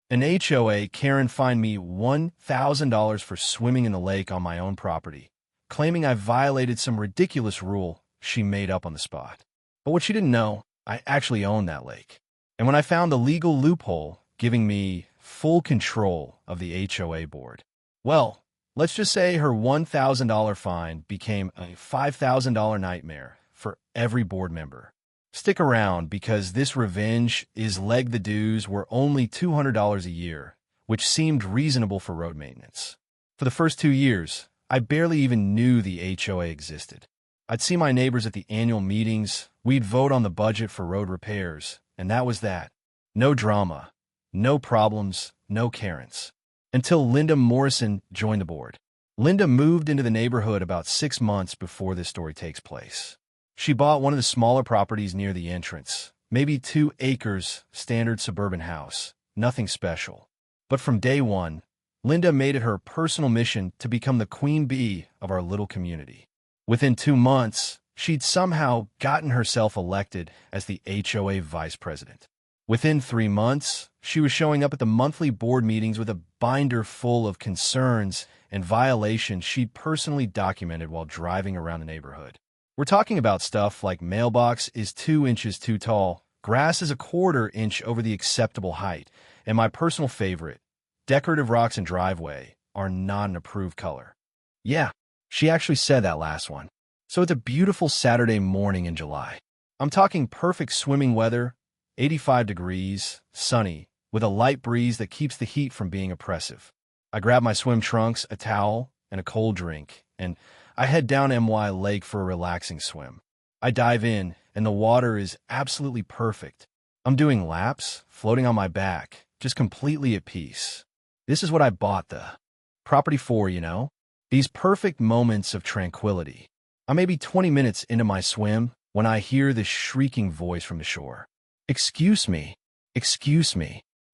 An HOA Karen fined me $1,000 for swimming in the lake on my own property, claiming I violated some ridiculous rule she made up on the spot. But what she didn't know, I actually own that lake. And when I found the legal loophole giving me full control of the HOA board, well, let's just say her $1,000 fine became a $5,000 nightmare for every board member. Stick around because this revenge is leg the dues were only $200 a year, which seemed reasonable for road maintenance. For the first 2 years, I barely even knew the HOA existed. I'd see my neighbors at the annual meetings, we'd vote on the budget for road repairs, and that was that. No drama, no problems, no Karens. Until Linda Morrison joined the board. Linda moved into the neighborhood about 6 months before this story takes place. She bought one of the smaller properties near the entrance, maybe 2 acres, standard suburban house, nothing special. But from day one, Linda made it her personal mission to become the queen bee of our little community. Within 2 months, she'd somehow gotten herself elected as the HOA vice president. Within 3 months, she was showing up at the monthly board meetings with a binder full of concerns and violations she'd personally documented while driving around the neighborhood. We're talking about stuff like mailbox is 2 inches too tall, grass is a 1/4 inch over the acceptable height, and my personal favorite, decorative rocks in driveway are not an approved color. Yeah, she actually said that last one. So it's a beautiful Saturday morning in July. I'm talking perfect swimming weather, 85 degrees, sunny, with a light breeze that keeps the heat from being oppressive. I grab my swim trunks, a towel, and a cold drink, and I head down MY Lake for a relaxing swim. I dive in, and the water is absolutely perfect. I'm doing laps, floating on my back, just completely at peace. This is what I bought the property for, you know? These perfect moments of tranquility. I'm maybe 20 minutes into my swim when I hear this shrieking voice from the shore. Excuse me,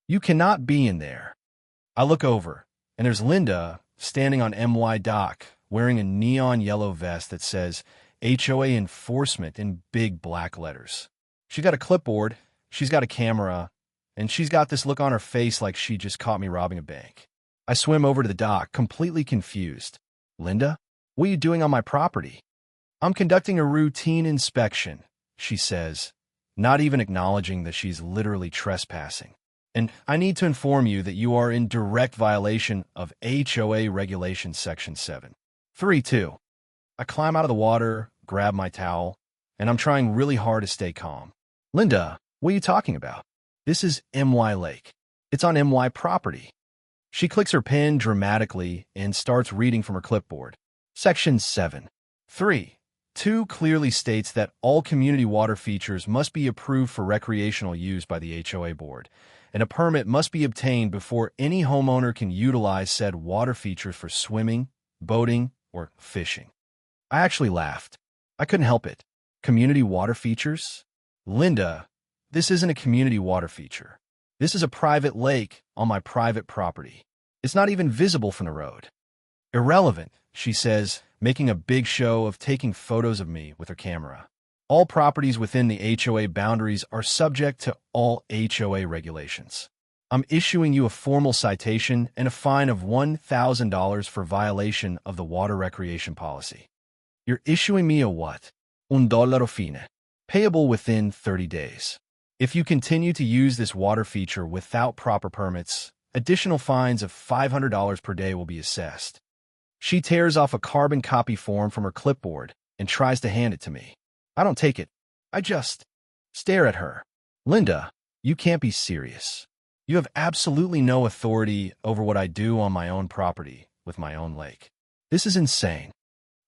you cannot be in there. I look over, and there's Linda standing on MY dock, wearing a neon yellow vest that says HOA Enforcement in big black letters. She's got a clipboard, she's got a camera, and she's got this look on her face like she just caught me robbing a bank. I swim over to the dock, completely confused. Linda, what are you doing on my property? I'm conducting a routine inspection, she says, not even acknowledging that she's literally trespassing. And I need to inform you that you are in direct violation of HOA Regulation Section 7.3.2. I climb out of the water, grab my towel, and I'm trying really hard to stay calm. Linda, what are you talking about? This is MY Lake. It's on MY property. She clicks her pen dramatically and starts reading from her clipboard. Section 7.3.2 clearly states that all community water features must be approved for recreational use by the HOA board, and a permit must be obtained before any homeowner can utilize said water features for swimming, boating, or fishing. I actually laughed. I couldn't help it. Community water features? Linda, this isn't a community water feature. This is a private lake on my private property. It's not even visible from the road. Irrelevant, she says, making a big show of taking photos of me with her camera. All properties within the HOA boundaries are subject to all HOA regulations. I'm issuing you a formal citation and a fine of $1,000 for violation of the water recreation policy. You're issuing me a what? $1 fine, payable within 30 days. If you continue to use this water feature without proper permits, additional fines of $500 per day will be assessed. She tears off a carbon copy form from her clipboard and tries to hand it to me. I don't take it. I just stare at her. Linda, you can't be serious. You have absolutely no authority over what I do on my own property with my own lake. This is insane.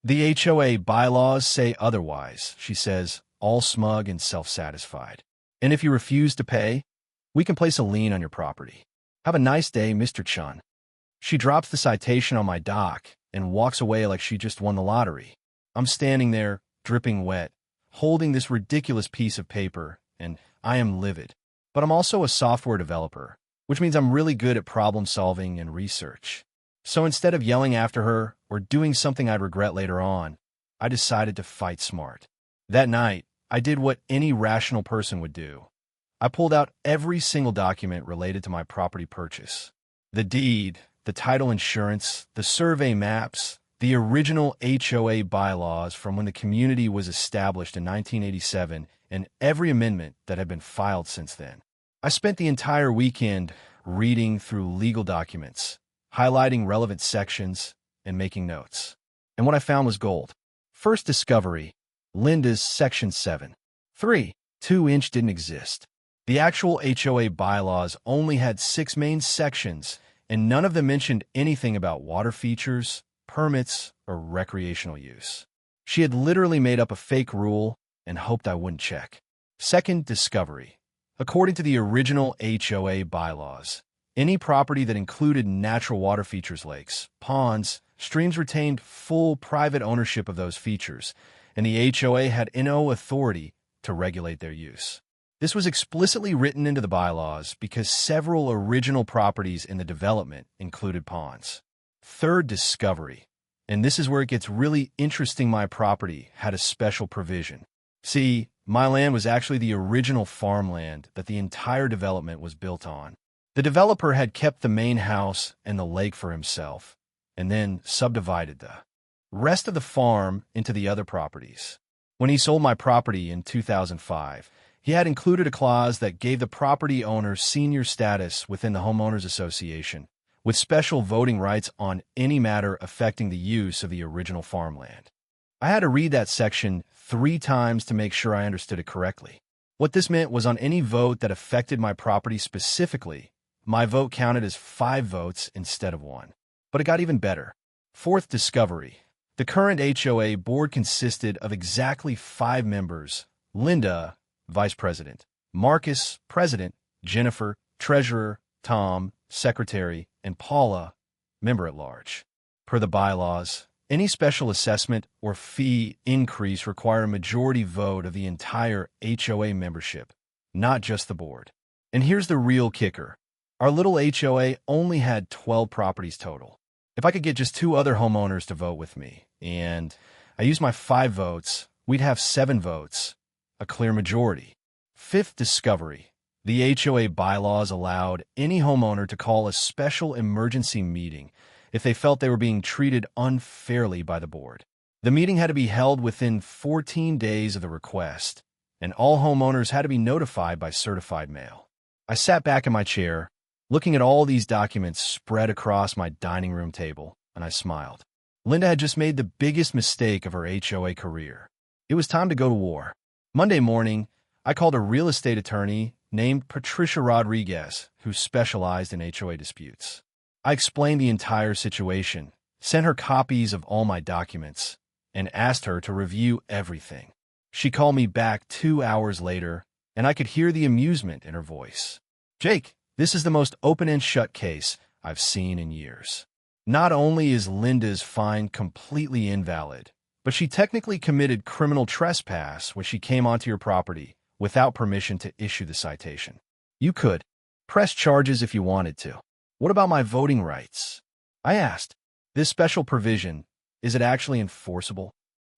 The HOA bylaws say otherwise, she says, all smug and self-satisfied. And if you refuse to pay, we can place a lien on your property. Have a nice day, Mr. Chun. She drops the citation on my dock and walks away like she just won the lottery. I'm standing there, dripping wet, holding this ridiculous piece of paper, and I am livid. But I'm also a software developer, which means I'm really good at problem solving and research. So instead of yelling after her or doing something I'd regret later on, I decided to fight smart. That night, I did what any rational person would do. I pulled out every single document related to my property purchase. The deed, the title insurance, the survey maps, the original HOA bylaws from when the community was established in 1987, and every amendment that had been filed since then. I spent the entire weekend reading through legal documents, highlighting relevant sections, and making notes. And what I found was gold. First discovery, Linda's Section 7. 3. 2-inch didn't exist. The actual HOA bylaws only had 6 main sections, and none of them mentioned anything about water features, permits, or recreational use. She had literally made up a fake rule and hoped I wouldn't check. Second discovery. According to the original HOA bylaws, any property that included natural water features, lakes, ponds, streams retained full private ownership of those features, and the HOA had no authority to regulate their use. This was explicitly written into the bylaws because several original properties in the development included ponds. Third discovery, and this is where it gets really interesting, my property had a special provision. See, my land was actually the original farmland that the entire development was built on. The developer had kept the main house and the lake for himself, and then subdivided the rest of the farm into the other properties. When he sold my property in 2005, he had included a clause that gave the property owner senior status within the homeowners association, with special voting rights on any matter affecting the use of the original farmland. I had to read that section 3 times to make sure I understood it correctly. What this meant was on any vote that affected my property specifically, my vote counted as 5 votes instead of 1. But it got even better. Fourth discovery. The current HOA board consisted of exactly 5 members: Linda, Vice President; Marcus, President; Jennifer, Treasurer; Tom, Secretary; and Paula, Member at Large. Per the bylaws, any special assessment or fee increase required a majority vote of the entire HOA membership, not just the board. And here's the real kicker. Our little HOA only had 12 properties total. If I could get just 2 other homeowners to vote with me, and I used my 5 votes, we'd have 7 votes, a clear majority. Fifth discovery. The HOA bylaws allowed any homeowner to call a special emergency meeting if they felt they were being treated unfairly by the board. The meeting had to be held within 14 days of the request, and all homeowners had to be notified by certified mail. I sat back in my chair, looking at all these documents spread across my dining room table, and I smiled. Linda had just made the biggest mistake of her HOA career. It was time to go to war. Monday morning, I called a real estate attorney named Patricia Rodriguez, who specialized in HOA disputes. I explained the entire situation, sent her copies of all my documents, and asked her to review everything. She called me back 2 hours later, and I could hear the amusement in her voice. "Jake, this is the most open and shut case I've seen in years. Not only is Linda's fine completely invalid, but she technically committed criminal trespass when she came onto your property without permission to issue the citation. You could press charges if you wanted to. What about my voting rights?" I asked. "This special provision, is it actually enforceable?"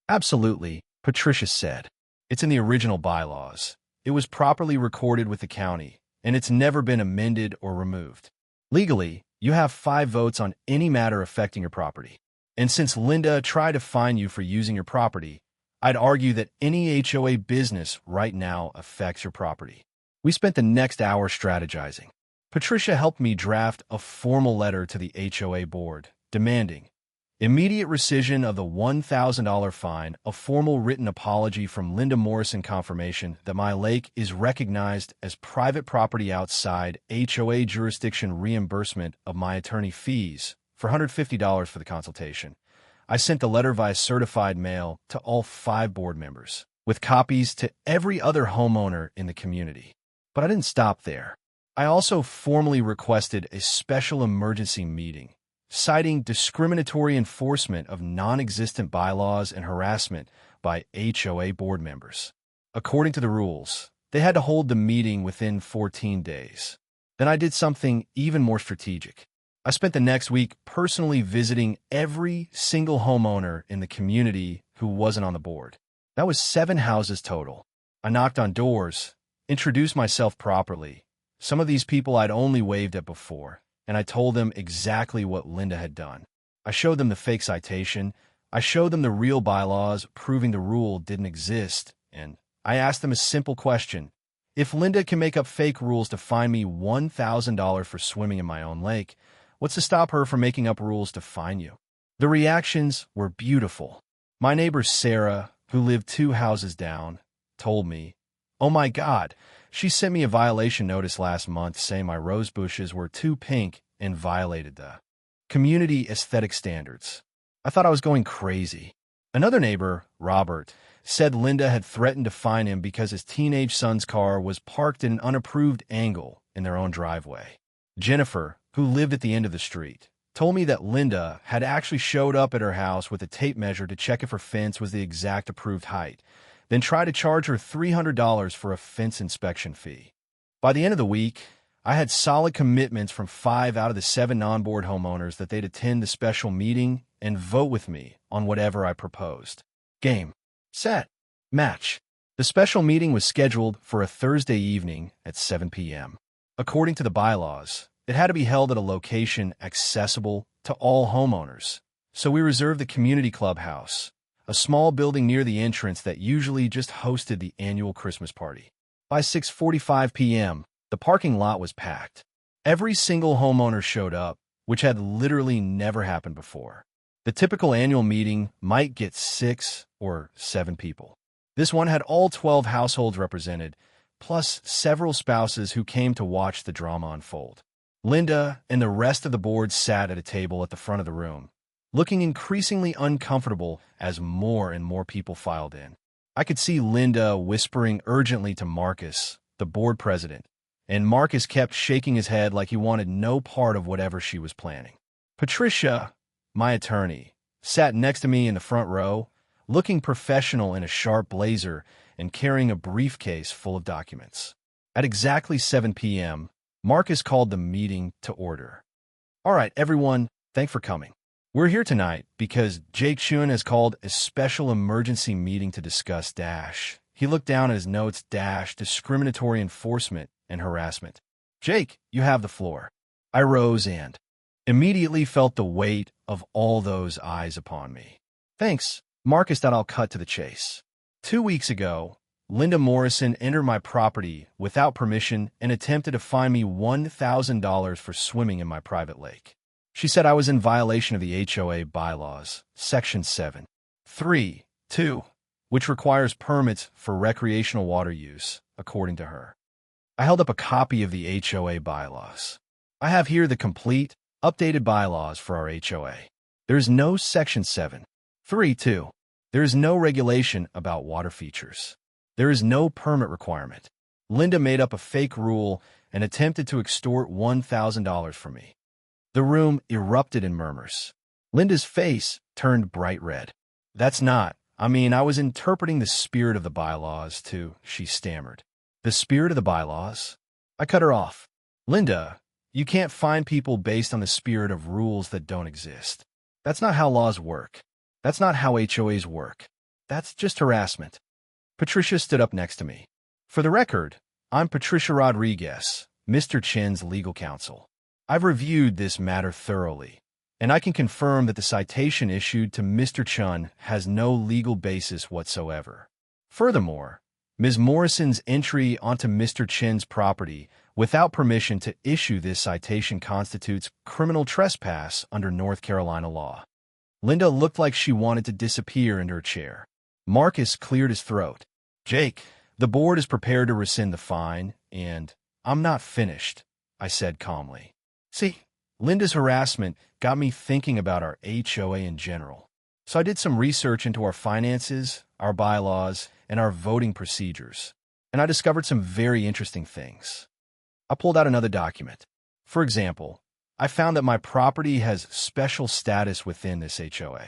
"Absolutely," Patricia said. "It's in the original bylaws. It was properly recorded with the county, and it's never been amended or removed. Legally, you have 5 votes on any matter affecting your property. And since Linda tried to fine you for using your property, I'd argue that any HOA business right now affects your property." We spent the next hour strategizing. Patricia helped me draft a formal letter to the HOA board, demanding immediate rescission of the $1,000 fine, a formal written apology from Linda Morrison, confirmation that my lake is recognized as private property outside HOA jurisdiction, reimbursement of my attorney fees for $150 for the consultation. I sent the letter via certified mail to all 5 board members, with copies to every other homeowner in the community. But I didn't stop there. I also formally requested a special emergency meeting, citing discriminatory enforcement of non-existent bylaws and harassment by HOA board members. According to the rules, they had to hold the meeting within 14 days. Then I did something even more strategic. I spent the next week personally visiting every single homeowner in the community who wasn't on the board. That was 7 houses total. I knocked on doors, introduced myself properly. Some of these people I'd only waved at before, and I told them exactly what Linda had done. I showed them the fake citation, I showed them the real bylaws proving the rule didn't exist, and I asked them a simple question. If Linda can make up fake rules to fine me $1,000 for swimming in my own lake, what's to stop her from making up rules to fine you? The reactions were beautiful. My neighbor Sarah, who lived 2 houses down, told me, "Oh my God, she sent me a violation notice last month saying my rose bushes were too pink and violated the community aesthetic standards." I thought I was going crazy. Another neighbor, Robert, said Linda had threatened to fine him because his teenage son's car was parked at an unapproved angle in their own driveway. Jennifer, who lived at the end of the street, told me that Linda had actually showed up at her house with a tape measure to check if her fence was the exact approved height, then tried to charge her $300 for a fence inspection fee. By the end of the week, I had solid commitments from 5 out of the 7 non-board homeowners that they'd attend the special meeting and vote with me on whatever I proposed. Game. Set. Match. The special meeting was scheduled for a Thursday evening at 7 p.m. According to the bylaws, it had to be held at a location accessible to all homeowners, so we reserved the community clubhouse, a small building near the entrance that usually just hosted the annual Christmas party. By 6:45 p.m., the parking lot was packed. Every single homeowner showed up, which had literally never happened before. The typical annual meeting might get 6 or 7 people. This one had all 12 households represented, plus several spouses who came to watch the drama unfold. Linda and the rest of the board sat at a table at the front of the room, looking increasingly uncomfortable as more and more people filed in. I could see Linda whispering urgently to Marcus, the board president, and Marcus kept shaking his head like he wanted no part of whatever she was planning. Patricia, my attorney, sat next to me in the front row, looking professional in a sharp blazer and carrying a briefcase full of documents. At exactly 7 p.m., Marcus called the meeting to order. "All right, everyone, thanks for coming. We're here tonight because Jake Chun has called a special emergency meeting to discuss dash." He looked down at his notes discriminatory enforcement and harassment. "Jake, you have the floor." I rose and immediately felt the weight of all those eyes upon me. "Thanks, Marcus." I'll cut to the chase. 2 weeks ago, Linda Morrison entered my property without permission and attempted to fine me $1,000 for swimming in my private lake. She said I was in violation of the HOA bylaws, Section 7.3.2, which requires permits for recreational water use, according to her. I held up a copy of the HOA bylaws. I have here the complete, updated bylaws for our HOA. There is no Section 7.3.2. There is no regulation about water features. There is no permit requirement. Linda made up a fake rule and attempted to extort $1,000 from me. The room erupted in murmurs. Linda's face turned bright red. I was interpreting the spirit of the bylaws too," she stammered. "The spirit of the bylaws?" I cut her off. "Linda, you can't fine people based on the spirit of rules that don't exist. That's not how laws work. That's not how HOAs work. That's just harassment." Patricia stood up next to me. "For the record, I'm Patricia Rodriguez, Mr. Chen's legal counsel. I've reviewed this matter thoroughly, and I can confirm that the citation issued to Mr. Chun has no legal basis whatsoever. Furthermore, Ms. Morrison's entry onto Mr. Chen's property without permission to issue this citation constitutes criminal trespass under North Carolina law." Linda looked like she wanted to disappear into her chair. Marcus cleared his throat. "Jake, the board is prepared to rescind the fine, and I'm not finished," I said calmly. "See, Linda's harassment got me thinking about our HOA in general. So I did some research into our finances, our bylaws, and our voting procedures, and I discovered some very interesting things." I pulled out another document. For example, I found that my property has special status within this HOA.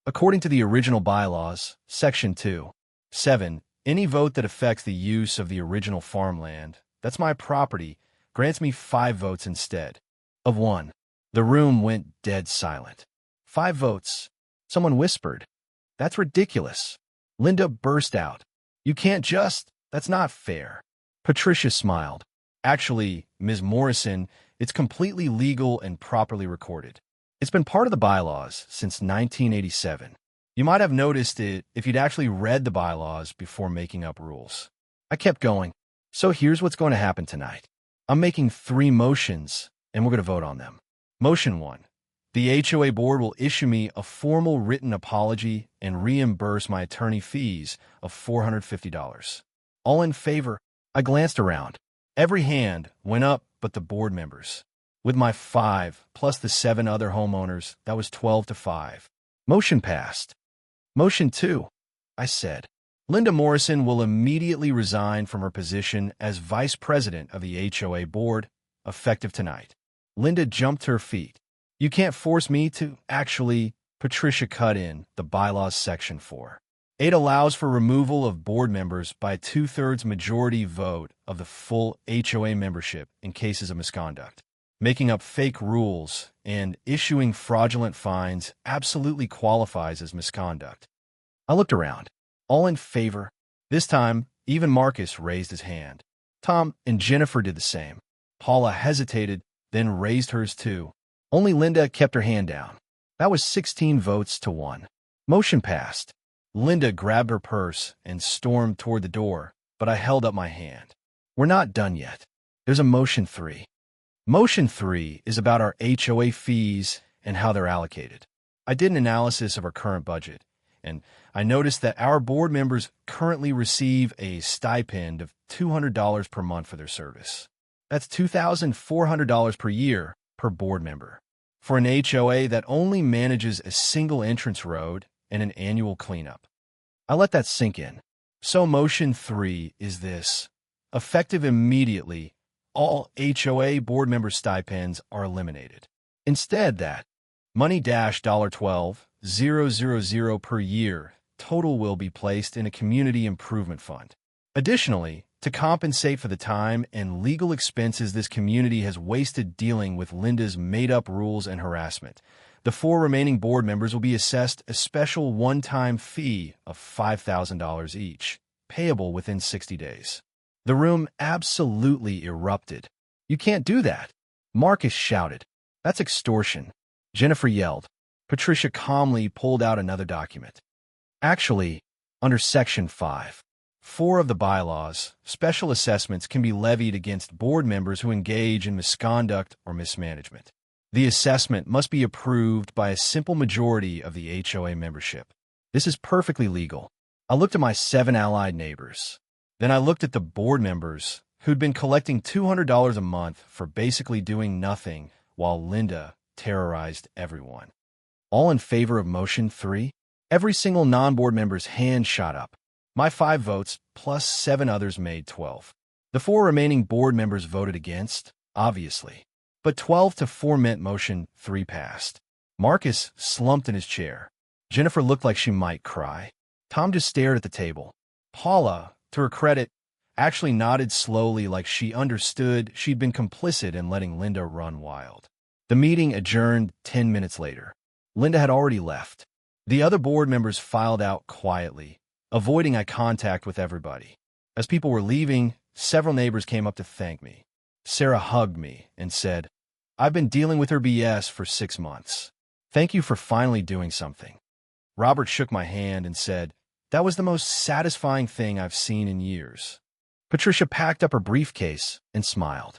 According to the original bylaws, Section 2.7, any vote that affects the use of the original farmland, that's my property, grants me 5 votes instead of 1. The room went dead silent. 5 votes. Someone whispered, "That's ridiculous." Linda burst out, "You can't just, that's not fair." Patricia smiled. Actually, Ms. Morrison, it's completely legal and properly recorded. It's been part of the bylaws since 1987. You might have noticed it if you'd actually read the bylaws before making up rules. I kept going. So here's what's going to happen tonight. I'm making 3 motions, and we're going to vote on them. Motion 1. The HOA board will issue me a formal written apology and reimburse my attorney fees of $450. All in favor? I glanced around. Every hand went up but the board members. With my 5 plus the 7 other homeowners, that was 12-5. Motion passed. Motion 2. I said, Linda Morrison will immediately resign from her position as vice president of the HOA board, effective tonight. Linda jumped to her feet. You can't force me to. Actually, Patricia cut in the bylaws section 4. It allows for removal of board members by a 2/3 majority vote of the full HOA membership in cases of misconduct. Making up fake rules and issuing fraudulent fines absolutely qualifies as misconduct. I looked around. All in favor? This time, even Marcus raised his hand. Tom and Jennifer did the same. Paula hesitated, then raised hers too. Only Linda kept her hand down. That was 16 votes to 1. Motion passed. Linda grabbed her purse and stormed toward the door, but I held up my hand. We're not done yet. There's a motion 3. Motion 3 is about our HOA fees and how they're allocated. I did an analysis of our current budget, and I noticed that our board members currently receive a stipend of $200 per month for their service. That's $2,400 per year per board member. For an HOA that only manages a single entrance road and an annual cleanup. I let that sink in. So motion 3 is this. Effective immediately, all HOA board member stipends are eliminated. Instead, that $12,000 per year total will be placed in a community improvement fund. Additionally, to compensate for the time and legal expenses this community has wasted dealing with Linda's made-up rules and harassment, the 4 remaining board members will be assessed a special one-time fee of $5,000 each, payable within 60 days. The room absolutely erupted. You can't do that. Marcus shouted. That's extortion. Jennifer yelled. Patricia calmly pulled out another document. Actually, under Section 5, 4 of the bylaws, special assessments can be levied against board members who engage in misconduct or mismanagement. The assessment must be approved by a simple majority of the HOA membership. This is perfectly legal. I looked at my 7 allied neighbors. Then I looked at the board members who'd been collecting $200 a month for basically doing nothing while Linda terrorized everyone. All in favor of motion 3? Every single non-board member's hand shot up. My 5 votes, plus 7 others, made 12. The 4 remaining board members voted against, obviously. But 12-4 meant motion 3 passed. Marcus slumped in his chair. Jennifer looked like she might cry. Tom just stared at the table. Paula, to her credit, actually nodded slowly like she understood she'd been complicit in letting Linda run wild. The meeting adjourned 10 minutes later. Linda had already left. The other board members filed out quietly, avoiding eye contact with everybody. As people were leaving, several neighbors came up to thank me. Sarah hugged me and said, I've been dealing with her BS for 6 months. Thank you for finally doing something. Robert shook my hand and said, that was the most satisfying thing I've seen in years. Patricia packed up her briefcase and smiled.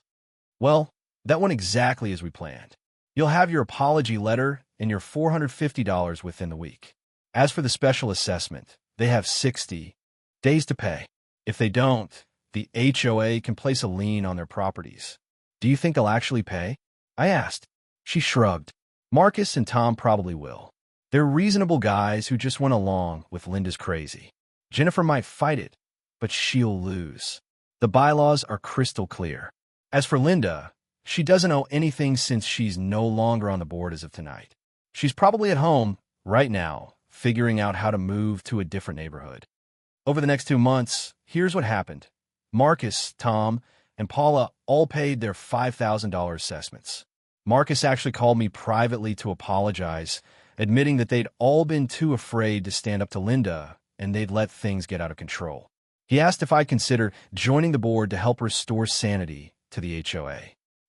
Well, that went exactly as we planned. You'll have your apology letter and your $450 within the week. As for the special assessment, they have 60 days to pay. If they don't, the HOA can place a lien on their properties. Do you think they'll actually pay? I asked. She shrugged. Marcus and Tom probably will. They're reasonable guys who just went along with Linda's crazy. Jennifer might fight it, but she'll lose. The bylaws are crystal clear. As for Linda, she doesn't owe anything since she's no longer on the board as of tonight. She's probably at home, right now, figuring out how to move to a different neighborhood. Over the next 2 months, here's what happened. Marcus, Tom, and Paula all paid their $5,000 assessments. Marcus actually called me privately to apologize, admitting that they'd all been too afraid to stand up to Linda and they'd let things get out of control. He asked if I'd consider joining the board to help restore sanity to the HOA.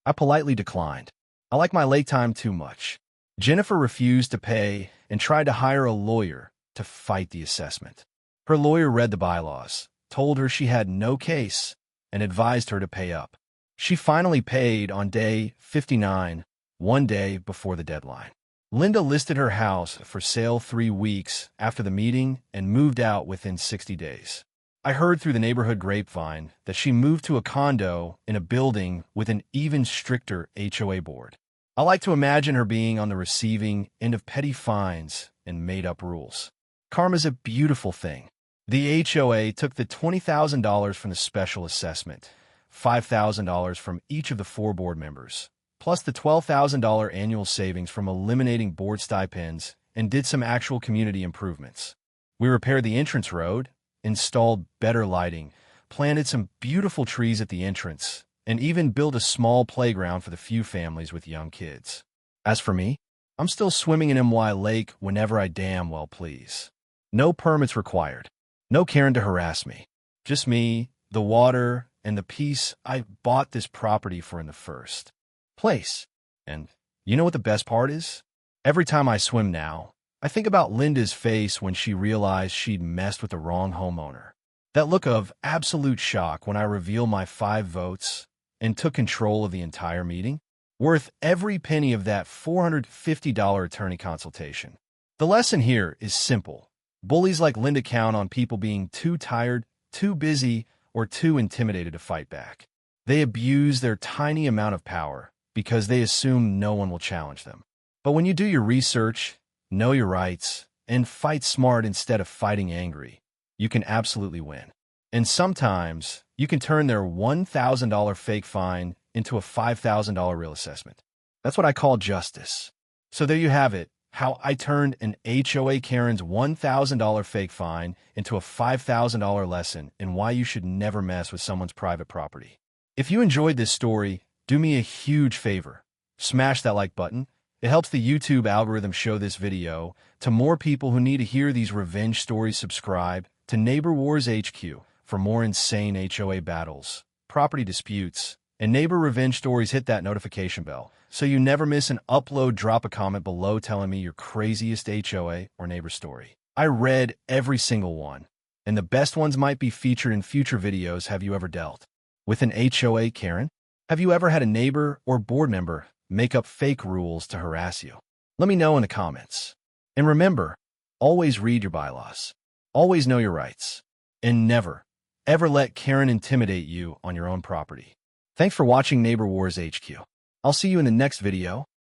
I politely declined. I like my lake time too much. Jennifer refused to pay and tried to hire a lawyer to fight the assessment. Her lawyer read the bylaws, told her she had no case, and advised her to pay up. She finally paid on day 59, one day before the deadline. Linda listed her house for sale 3 weeks after the meeting and moved out within 60 days. I heard through the neighborhood grapevine that she moved to a condo in a building with an even stricter HOA board. I like to imagine her being on the receiving end of petty fines and made-up rules. Karma's a beautiful thing. The HOA took the $20,000 from the special assessment, $5,000 from each of the 4 board members, plus the $12,000 annual savings from eliminating board stipends, and did some actual community improvements. We repaired the entrance road, installed better lighting, planted some beautiful trees at the entrance, and even built a small playground for the few families with young kids. As for me, I'm still swimming in MY Lake whenever I damn well please. No permits required. No Karen to harass me. Just me, the water, and the peace I bought this property for in the first place. And you know what the best part is? Every time I swim now, I think about Linda's face when she realized she'd messed with the wrong homeowner. That look of absolute shock when I revealed my 5 votes and took control of the entire meeting, worth every penny of that $450 attorney consultation. The lesson here is simple. Bullies like Linda count on people being too tired, too busy, or too intimidated to fight back. They abuse their tiny amount of power because they assume no one will challenge them. But when you do your research, know your rights, and fight smart instead of fighting angry, you can absolutely win. And sometimes, you can turn their $1,000 fake fine into a $5,000 real assessment. That's what I call justice. So there you have it, how I turned an HOA Karen's $1,000 fake fine into a $5,000 lesson in why you should never mess with someone's private property. If you enjoyed this story, do me a huge favor. Smash that like button. It helps the YouTube algorithm show this video to more people who need to hear these revenge stories. Subscribe to Neighbor Wars HQ for more insane HOA battles, property disputes, and neighbor revenge stories. Hit that notification bell so you never miss an upload. Drop a comment below telling me your craziest HOA or neighbor story. I read every single one, and the best ones might be featured in future videos. Have you ever dealt with an HOA Karen? Have you ever had a neighbor or board member make up fake rules to harass you? Let me know in the comments. And remember, always read your bylaws, always know your rights, and never, ever let Karen intimidate you on your own property. Thanks for watching Neighbor Wars HQ. I'll see you in the next video.